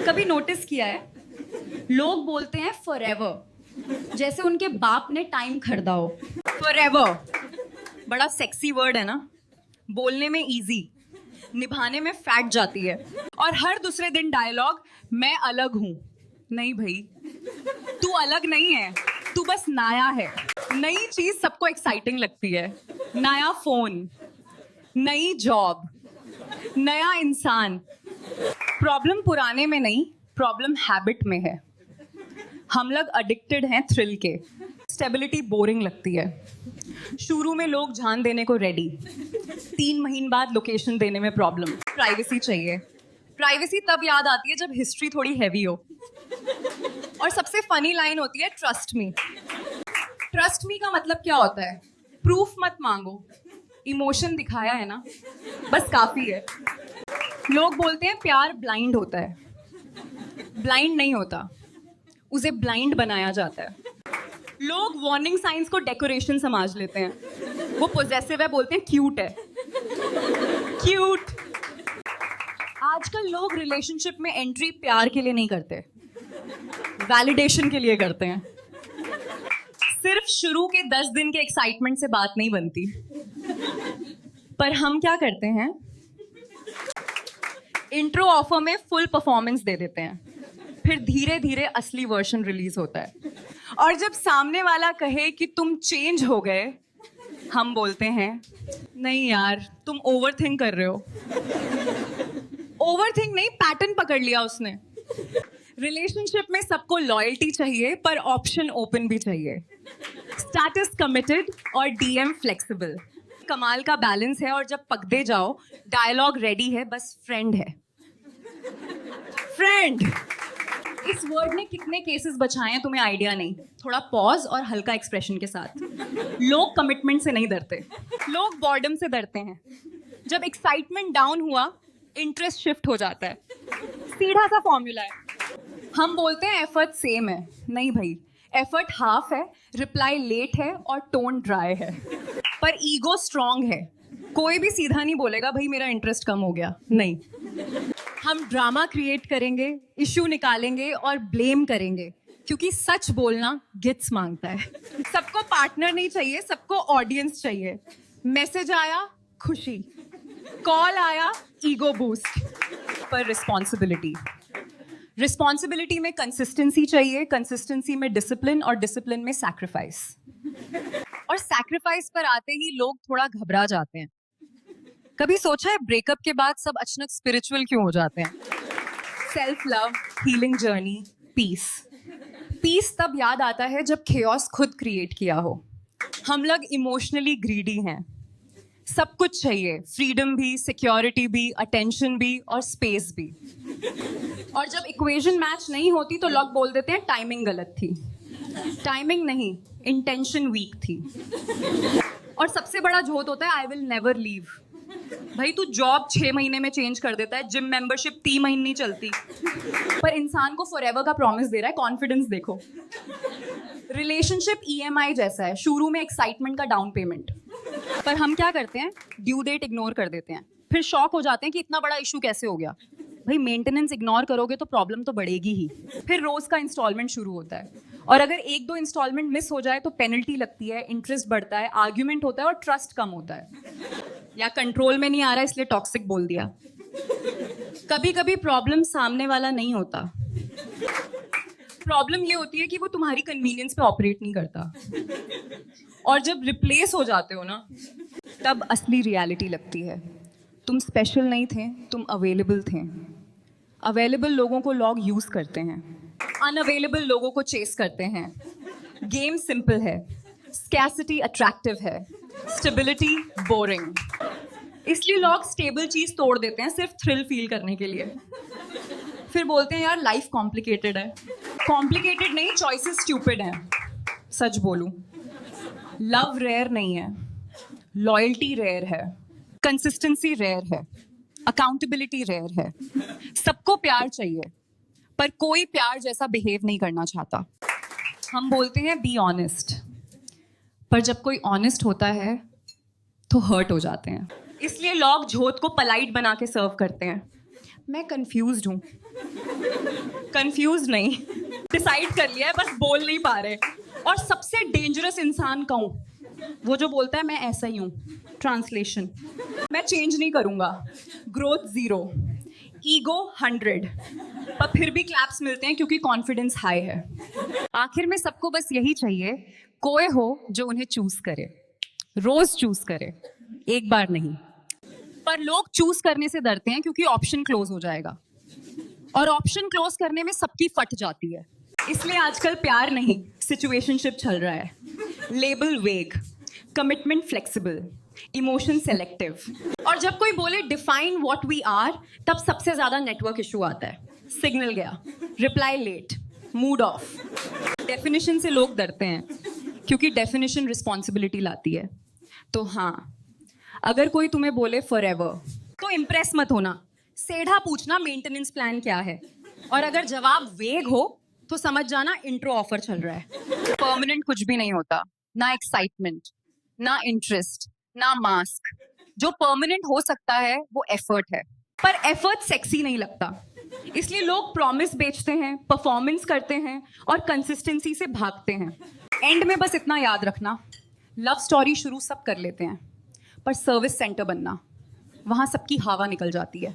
कभी नोटिस किया है, लोग बोलते हैं फॉरएवर, जैसे उनके बाप ने टाइम खरीदा हो। फॉरएवर बड़ा सेक्सी वर्ड है ना, बोलने में इजी, निभाने में फैट जाती है। और हर दूसरे दिन डायलॉग, मैं अलग हूं। नहीं भाई, तू अलग नहीं है, तू बस नया है। नई चीज सबको एक्साइटिंग लगती है, नया फोन, नई जॉब, नया इंसान। प्रॉब्लम पुराने में नहीं, प्रॉब्लम हैबिट में है। हम लोग एडिक्टेड हैं थ्रिल के। स्टेबिलिटी बोरिंग लगती है। शुरू में लोग जान देने को रेडी, 3 महीने बाद लोकेशन देने में प्रॉब्लम। प्राइवेसी चाहिए। प्राइवेसी तब याद आती है जब हिस्ट्री थोड़ी हैवी हो। और सबसे फनी लाइन होती है, ट्रस्ट मी। ट्रस्ट मी का मतलब क्या होता है? प्रूफ मत मांगो, इमोशन दिखाया है ना, बस काफी है। लोग बोलते हैं प्यार ब्लाइंड होता है। ब्लाइंड नहीं होता, उसे ब्लाइंड बनाया जाता है। लोग वार्निंग साइंस को डेकोरेशन समझ लेते हैं। वो पॉजेसिव है, बोलते हैं क्यूट है। क्यूट। आजकल लोग रिलेशनशिप में एंट्री प्यार के लिए नहीं करते, वैलिडेशन के लिए करते हैं। सिर्फ शुरू के 10 दिन के एक्साइटमेंट से बात नहीं बनती। पर हम क्या करते हैं, इंट्रो ऑफर में फुल परफॉर्मेंस दे देते हैं, फिर धीरे धीरे असली वर्जन रिलीज होता है। और जब सामने वाला कहे कि तुम चेंज हो गए, हम बोलते हैं नहीं यार, तुम ओवरथिंक कर रहे हो। ओवरथिंक नहीं, पैटर्न पकड़ लिया उसने। रिलेशनशिप में सबको लॉयल्टी चाहिए, पर ऑप्शन ओपन भी चाहिए। स्टेटस कमिटेड और डीएम फ्लेक्सिबल। कमाल का बैलेंस है। और जब पकड़े जाओ, डायलॉग रेडी है, बस फ्रेंड है। फ्रेंड, इस वर्ड ने कितने केसेस बचाए हैं तुम्हें आइडिया नहीं। थोड़ा पॉज और हल्का एक्सप्रेशन के साथ। लोग कमिटमेंट से नहीं डरते, लोग बॉर्डम से डरते हैं। जब एक्साइटमेंट डाउन हुआ, इंटरेस्ट शिफ्ट हो जाता है। सीधा सा फॉर्मूला है। हम बोलते हैं एफर्ट सेम है। नहीं भाई, एफर्ट हाफ है, रिप्लाई लेट है और टोन ड्राई है। पर ईगो स्ट्रांग है। कोई भी सीधा नहीं बोलेगा भाई मेरा इंटरेस्ट कम हो गया। नहीं, हम ड्रामा क्रिएट करेंगे, इश्यू निकालेंगे और ब्लेम करेंगे, क्योंकि सच बोलना गिट्स मांगता है। सबको पार्टनर नहीं चाहिए, सबको ऑडियंस चाहिए। मैसेज आया, खुशी। कॉल आया, ईगो बूस्ट। पर रिस्पॉन्सिबिलिटी में कंसिस्टेंसी चाहिए, कंसिस्टेंसी में डिसिप्लिन और डिसिप्लिन में सैक्रिफाइस। और सैक्रिफाइस पर आते ही लोग थोड़ा घबरा जाते हैं। कभी सोचा है ब्रेकअप के बाद सब अचानक स्पिरिचुअल क्यों हो जाते हैं? Self love, healing journey, peace. Peace तब याद आता है जब खेओस खुद क्रिएट किया हो। हम लोग इमोशनली ग्रीडी हैं। सब कुछ चाहिए, फ्रीडम भी, सिक्योरिटी भी, अटेंशन भी और स्पेस भी। और जब इक्वेशन मैच नहीं होती तो लोग बोल देते हैं टाइमिंग गलत थी। टाइमिंग नहीं, इंटेंशन वीक थी। और सबसे बड़ा झूठ होता है आई विल नेवर लीव। भाई तू जॉब 6 महीने में चेंज कर देता है, जिम मेंबरशिप 3 महीने नहीं चलती, पर इंसान को फॉरएवर का प्रॉमिस दे रहा है। कॉन्फिडेंस देखो। रिलेशनशिप ईएमआई जैसा है, शुरू में एक्साइटमेंट का डाउन पेमेंट, पर हम क्या करते हैं, ड्यू डेट इग्नोर कर देते हैं। फिर शॉक हो जाते हैं कि इतना बड़ा इशू कैसे हो गया। भाई मेंटेनेंस इग्नोर करोगे तो प्रॉब्लम तो बढ़ेगी ही। फिर रोज का इंस्टॉलमेंट शुरू होता है, और अगर 1-2 इंस्टॉलमेंट मिस हो जाए तो पेनल्टी लगती है, इंटरेस्ट बढ़ता है, आर्ग्यूमेंट होता है और ट्रस्ट कम होता है। या कंट्रोल में नहीं आ रहा इसलिए टॉक्सिक बोल दिया। कभी कभी प्रॉब्लम सामने वाला नहीं होता, प्रॉब्लम ये होती है कि वो तुम्हारी कन्वीनियंस पे ऑपरेट नहीं करता। और जब रिप्लेस हो जाते हो ना, तब असली रियलिटी लगती है। तुम स्पेशल नहीं थे, तुम अवेलेबल थे। अवेलेबल लोगों को लोग यूज करते हैं, अनअवेलेबल लोगों को चेस करते हैं। गेम सिंपल है, स्कैसिटी अट्रैक्टिव है, स्टेबिलिटी बोरिंग। इसलिए लोग स्टेबल चीज तोड़ देते हैं सिर्फ थ्रिल फील करने के लिए। फिर बोलते हैं यार लाइफ कॉम्प्लिकेटेड है। कॉम्प्लिकेटेड नहीं, चॉइसेस स्टूपिड हैं। सच बोलूं, लव रेयर नहीं है, लॉयल्टी रेयर है, कंसिस्टेंसी रेयर है, अकाउंटेबिलिटी रेयर है। सबको प्यार चाहिए, पर कोई प्यार जैसा बिहेव नहीं करना चाहता। हम बोलते हैं बी ऑनेस्ट, पर जब कोई ऑनेस्ट होता है तो हर्ट हो जाते हैं। इसलिए लोग झूठ को पलाइट बना के सर्व करते हैं। मैं कंफ्यूज्ड हूँ, कंफ्यूज नहीं, डिसाइड कर लिया है, बस बोल नहीं पा रहे। और सबसे डेंजरस इंसान कहूँ, वो जो बोलता है मैं ऐसा ही हूँ। ट्रांसलेशन, मैं चेंज नहीं करूँगा। ग्रोथ 0, ईगो 100, पर फिर भी क्लैप्स मिलते हैं क्योंकि कॉन्फिडेंस हाई है। आखिर में सबको बस यही चाहिए, कोई हो जो उन्हें चूज करे, रोज चूज करे, एक बार नहीं। पर लोग चूज करने से डरते हैं क्योंकि ऑप्शन क्लोज हो जाएगा, और ऑप्शन क्लोज करने में सबकी फट जाती है। इसलिए आजकल प्यार नहीं, सिचुएशनशिप चल रहा है। लेबल वेग, कमिटमेंट फ्लेक्सिबल, इमोशन सेलेक्टिव। और जब कोई बोले डिफाइन व्हाट वी आर, तब सबसे ज्यादा नेटवर्क इशू आता है। सिग्नल गया, reply late, mood off. Definition से लोग डरते हैं क्योंकि डेफिनेशन रिस्पॉन्सिबिलिटी लाती है। तो हाँ, अगर कोई तुम्हें बोले फॉरएवर, तो इम्प्रेस मत होना, सीधा पूछना मेंटेनेंस प्लान क्या है। और अगर जवाब वेग हो तो समझ जाना इंट्रो ऑफर चल रहा है। परमानेंट कुछ भी नहीं होता, ना एक्साइटमेंट, ना इंटरेस्ट, ना मास्क। जो परमानेंट हो सकता है वो एफर्ट है, पर एफर्ट सेक्सी नहीं लगता। इसलिए लोग प्रॉमिस बेचते हैं, परफॉर्मेंस करते हैं और कंसिस्टेंसी से भागते हैं। एंड में बस इतना याद रखना, लव स्टोरी शुरू सब कर लेते हैं, पर सर्विस सेंटर बनना, वहां सबकी हवा निकल जाती है।